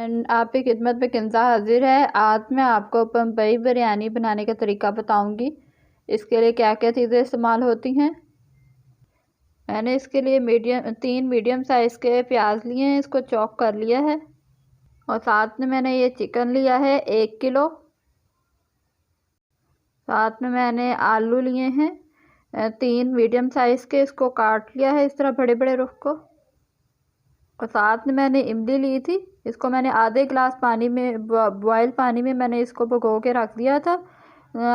आपकी खिदमत में किंजा हाजिर है। आज मैं आपको बम्बई बिरयानी बनाने का तरीका बताऊंगी। इसके लिए क्या क्या चीज़ें इस्तेमाल होती हैं। मैंने इसके लिए 3 मीडियम साइज़ के प्याज लिए हैं, इसको चॉप कर लिया है। और साथ में मैंने ये चिकन लिया है 1 किलो। साथ में मैंने आलू लिए हैं 3 मीडियम साइज़ के, इसको काट लिया है इस तरह बड़े बड़े रुख को। और साथ में मैंने इमली ली थी, इसको मैंने आधे गिलास पानी में बॉयल पानी में मैंने इसको भिगो के रख दिया था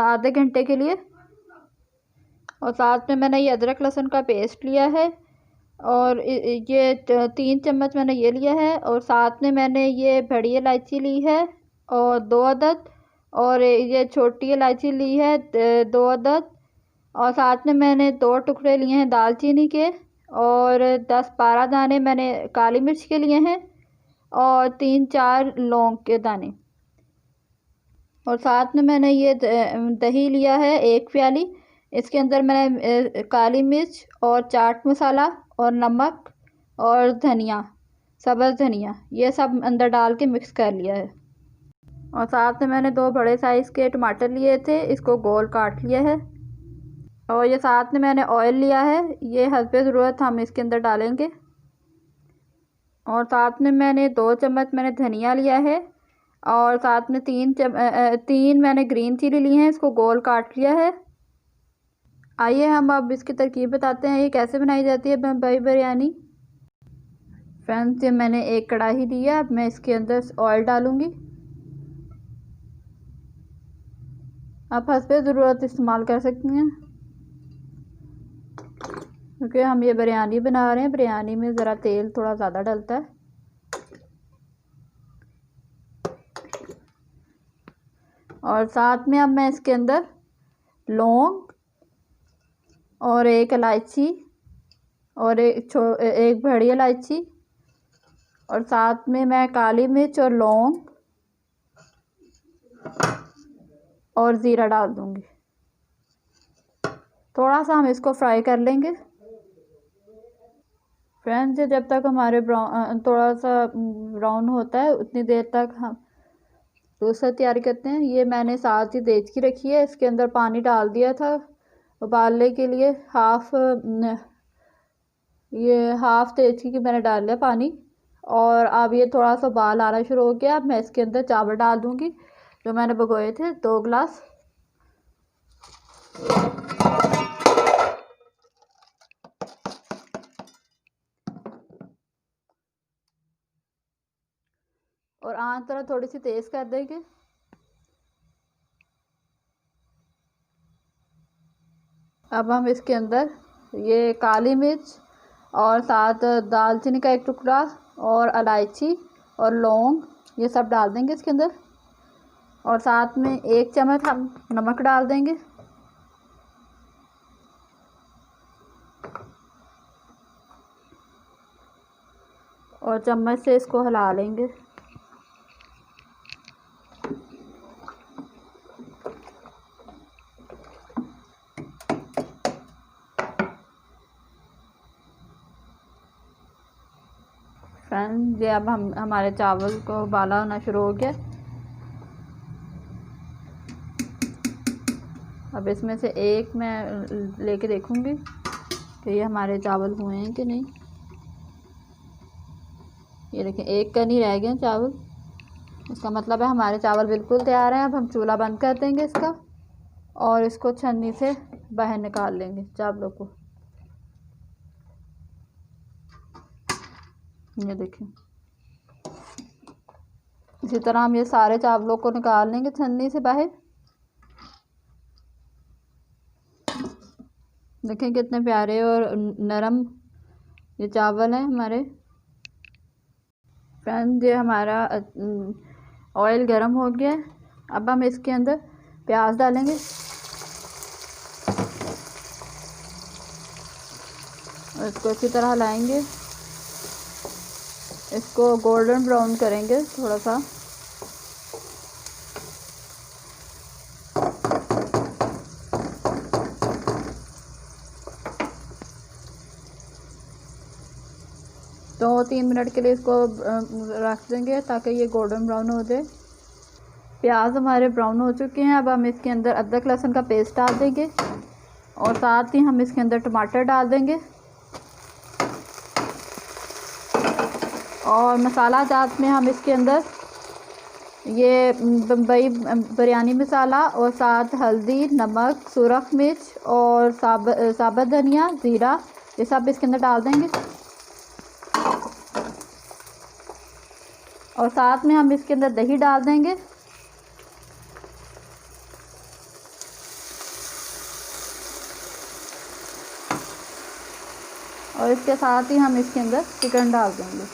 आधे घंटे के लिए। और साथ में मैंने ये अदरक लहसुन का पेस्ट लिया है और ये 3 चम्मच मैंने ये लिया है। और साथ में मैंने ये बड़ी इलायची ली है और 2 अदद, और ये छोटी इलायची ली है 2 अदद। और साथ में मैंने 2 टुकड़े लिए हैं दालचीनी के और 10-12 दाने मैंने काली मिर्च के लिए हैं और 3-4 लौंग के दाने। और साथ में मैंने ये दही लिया है 1 प्याली। इसके अंदर मैंने काली मिर्च और चाट मसाला और नमक और धनिया, सब्ज़ धनिया, ये सब अंदर डाल के मिक्स कर लिया है। और साथ में मैंने 2 बड़े साइज़ के टमाटर लिए थे, इसको गोल काट लिया है। और ये साथ में मैंने ऑयल लिया है, ये हस्बे ज़रूरत हम इसके अंदर डालेंगे। और साथ में मैंने 2 चम्मच मैंने धनिया लिया है और साथ में 3 मैंने ग्रीन चिली ली हैं, इसको गोल काट लिया है। आइए हम अब इसकी तरकीब बताते हैं, ये कैसे बनाई जाती है बम्बई बिरयानी। फ्रेंड्स, ये मैंने एक कढ़ाई ली है, अब मैं इसके अंदर ऑयल डालूँगी। आप हस्बे ज़रूरत इस्तेमाल कर सकती हैं, क्योंकि हम ये बिरयानी बना रहे हैं, बिरयानी में ज़रा तेल थोड़ा ज़्यादा डलता है। और साथ में अब मैं इसके अंदर लौंग और 1 इलायची और एक बड़ी इलायची और साथ में मैं काली मिर्च और लौंग और ज़ीरा डाल दूँगी। थोड़ा सा हम इसको फ्राई कर लेंगे। फ्रेंड्स, जब तक हमारे थोड़ा सा ब्राउन होता है उतनी देर तक हम दूसरा तैयारी करते हैं। ये मैंने साथ ही देचकी रखी है, इसके अंदर पानी डाल दिया था उबालने के लिए। हाफ देचकी की मैंने डाल लिया पानी। और अब ये थोड़ा सा उबाल आना शुरू हो गया। अब मैं इसके अंदर चावल डाल दूँगी जो मैंने भिगोए थे 2 गिलास। और आंच तरह थोड़ी सी तेज़ कर देंगे। अब हम इसके अंदर ये काली मिर्च और साथ दालचीनी का 1 टुकड़ा और इलायची और लौंग, ये सब डाल देंगे इसके अंदर। और साथ में 1 चम्मच हम नमक डाल देंगे। और चम्मच से इसको हिला लेंगे। फ्रेंड्स, ये अब हमारे चावल को उबाला होना शुरू हो गया। अब इसमें से एक मैं लेके देखूंगी कि ये हमारे चावल हुए हैं कि नहीं। ये देखें, एक का नहीं रह गया चावल, इसका मतलब है हमारे चावल बिल्कुल तैयार हैं। अब हम चूल्हा बंद कर देंगे इसका और इसको छन्नी से बाहर निकाल लेंगे चावलों को। ये देखें, इसी तरह हम ये सारे चावलों को निकाल लेंगे छन्नी से बाहर। देखें कितने प्यारे और नरम ये चावल हैं हमारे। फ्रेंड्स, ये हमारा ऑयल गर्म हो गया है। अब हम इसके अंदर प्याज डालेंगे और इसको अच्छी तरह हिलाएंगे। इसको गोल्डन ब्राउन करेंगे थोड़ा सा। 2-3 मिनट के लिए इसको रख देंगे ताकि ये गोल्डन ब्राउन हो जाए। प्याज हमारे ब्राउन हो चुके हैं। अब हम इसके अंदर अदरक लहसुन का पेस्ट डाल देंगे और साथ ही हम इसके अंदर टमाटर डाल देंगे और मसाला जात में हम इसके अंदर ये बम्बई बिरयानी मसाला और साथ हल्दी, नमक, सुरख मिर्च और साबुत धनिया, ज़ीरा, ये सब इसके अंदर डाल देंगे और साथ में हम इसके अंदर दही डाल देंगे और इसके साथ ही हम इसके अंदर चिकन डाल देंगे।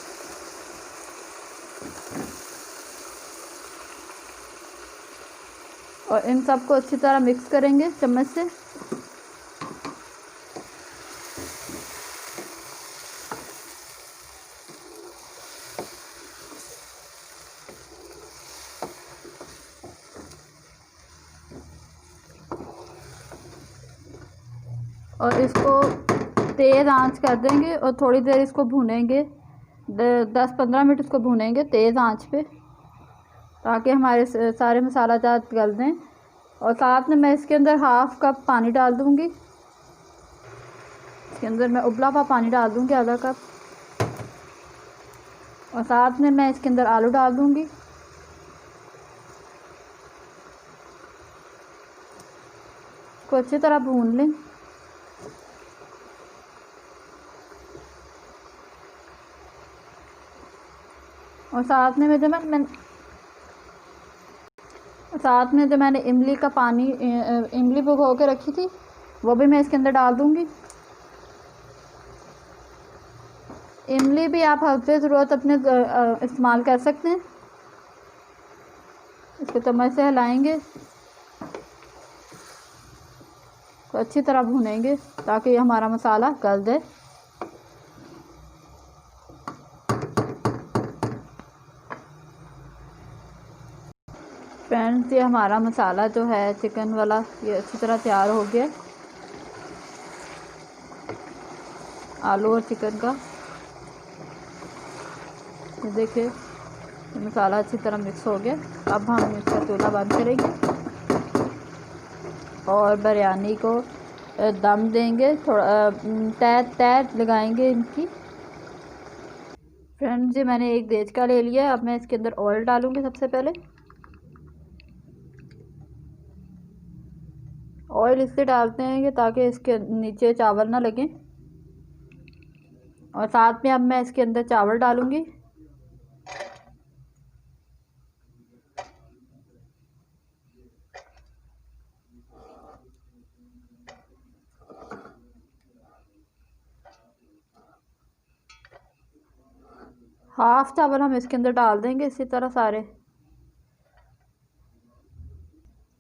और इन सबको अच्छी तरह मिक्स करेंगे चम्मच से। और इसको तेज़ आंच कर देंगे और थोड़ी देर इसको भूनेंगे, 10-15 मिनट इसको भूनेंगे तेज़ आंच पे ताकि हमारे सारे मसाला जात गल दें। और साथ में मैं इसके अंदर हाफ़ कप पानी डाल दूँगी। इसके अंदर मैं उबला हुआ पानी डाल दूँगी आधा कप और साथ में मैं इसके अंदर आलू डाल दूँगी। इसको अच्छी तरह भून लें। और साथ में जो मैंने इमली का पानी इमली भिगो के रखी थी वो भी मैं इसके अंदर डाल दूँगी। इमली भी आप हफ्ते ज़रूरत अपने इस्तेमाल कर सकते हैं। इसको चम्मच से हिलाएंगे तो अच्छी तरह भूनेंगे ताकि हमारा मसाला गल जाए। फ्रेंड्स, ये हमारा मसाला जो है चिकन वाला ये अच्छी तरह तैयार हो गया। आलू और चिकन का ये देखिए मसाला अच्छी तरह मिक्स हो गया। अब हम इसका चूल्हा बंद करेंगे और बिरयानी को दम देंगे, थोड़ा तैर लगाएंगे इनकी। फ्रेंड्स, ये मैंने एक देचका ले लिया। अब मैं इसके अंदर ऑयल डालूंगी। सबसे पहले ऑयल इससे डालते हैं कि ताकि इसके नीचे चावल ना लगे। और साथ में अब मैं इसके अंदर चावल डालूंगी। हाफ चावल हम इसके अंदर डाल देंगे इसी तरह सारे।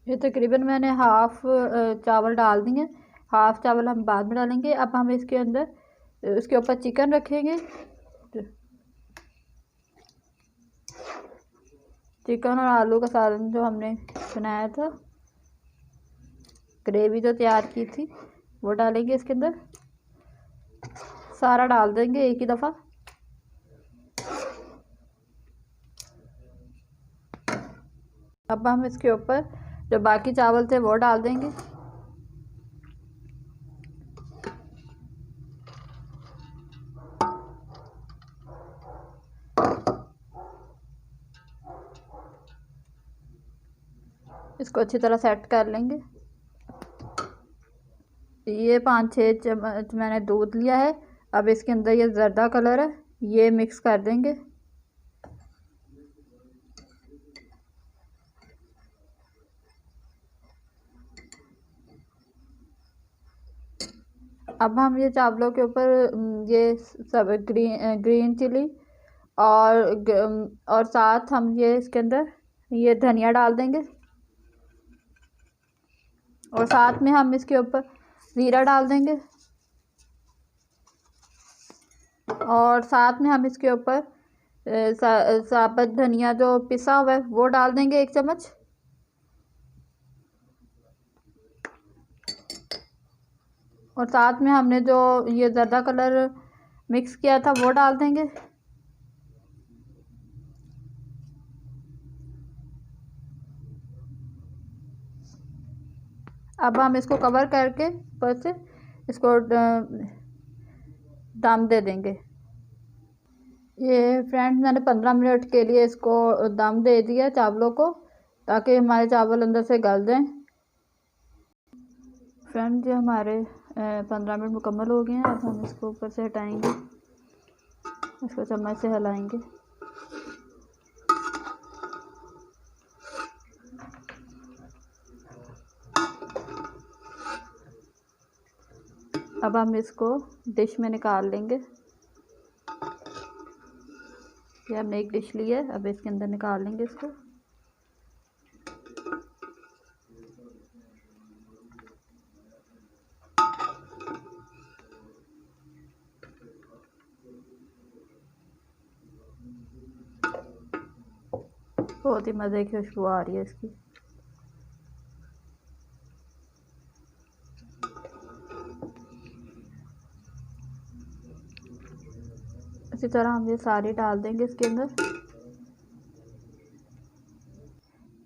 ये तकरीबन मैंने हाफ चावल डाल दिए। हाफ चावल हम बाद में डालेंगे। अब हम इसके अंदर उसके ऊपर चिकन रखेंगे। चिकन और आलू का सालन जो हमने बनाया था, ग्रेवी जो तैयार की थी, वो डालेंगे इसके अंदर। सारा डाल देंगे एक ही दफ़ा। अब हम इसके ऊपर जो बाकी चावल थे वो डाल देंगे। इसको अच्छी तरह सेट कर लेंगे। ये 5-6 चम्मच मैंने दूध लिया है। अब इसके अंदर ये ज़र्दा कलर है, ये मिक्स कर देंगे। अब हम ये चावलों के ऊपर ये सब ग्रीन चिली और साथ हम ये इसके अंदर ये धनिया डाल देंगे और साथ में हम इसके ऊपर ज़ीरा डाल देंगे और साथ में हम इसके ऊपर साबुत धनिया जो पिसा हुआ है वो डाल देंगे 1 चम्मच। और साथ में हमने जो ये ज़र्दा कलर मिक्स किया था वो डाल देंगे। अब हम इसको कवर करके ऊपर से इसको दम दे देंगे। ये फ्रेंड्स मैंने 15 मिनट के लिए इसको दम दे दिया चावलों को, ताकि हमारे चावल अंदर से गल जाएं। फ्रेंड्स ये हमारे 15 मिनट मुकम्मल हो गए हैं। अब हम इसको ऊपर से हटाएंगे, इसको चम्मच से हिलाएंगे। अब हम इसको डिश में निकाल लेंगे। ये हमने एक डिश ली है, अब इसके अंदर निकाल लेंगे इसको। बहुत ही मज़े की खुशबू आ रही है इसकी। इसी तरह हम ये सारी डाल देंगे इसके अंदर।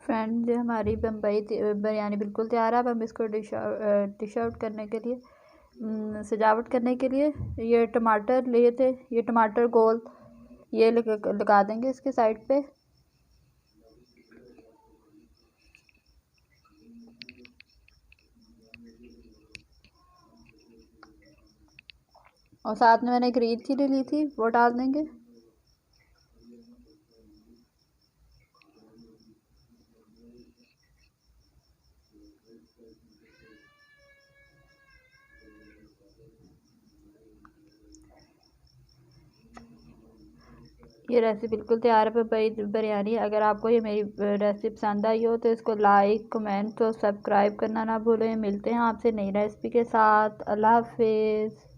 फ्रेंड ये हमारी बम्बई बिरयानी बिल्कुल तैयार है। अब हम इसको डिश आउट करने के लिए, सजावट करने के लिए ये टमाटर लिए थे, ये टमाटर गोल ये लगा देंगे इसके साइड पे। और साथ में मैंने ग्रीन चिली ली थी वो डाल देंगे। ये रेसिपी बिल्कुल तैयार है बम्बई बिरयानी। अगर आपको ये मेरी रेसिपी पसंद आई हो तो इसको लाइक कमेंट और सब्सक्राइब करना ना भूलें। मिलते हैं आपसे नई रेसिपी के साथ। अल्लाह हाफिज़।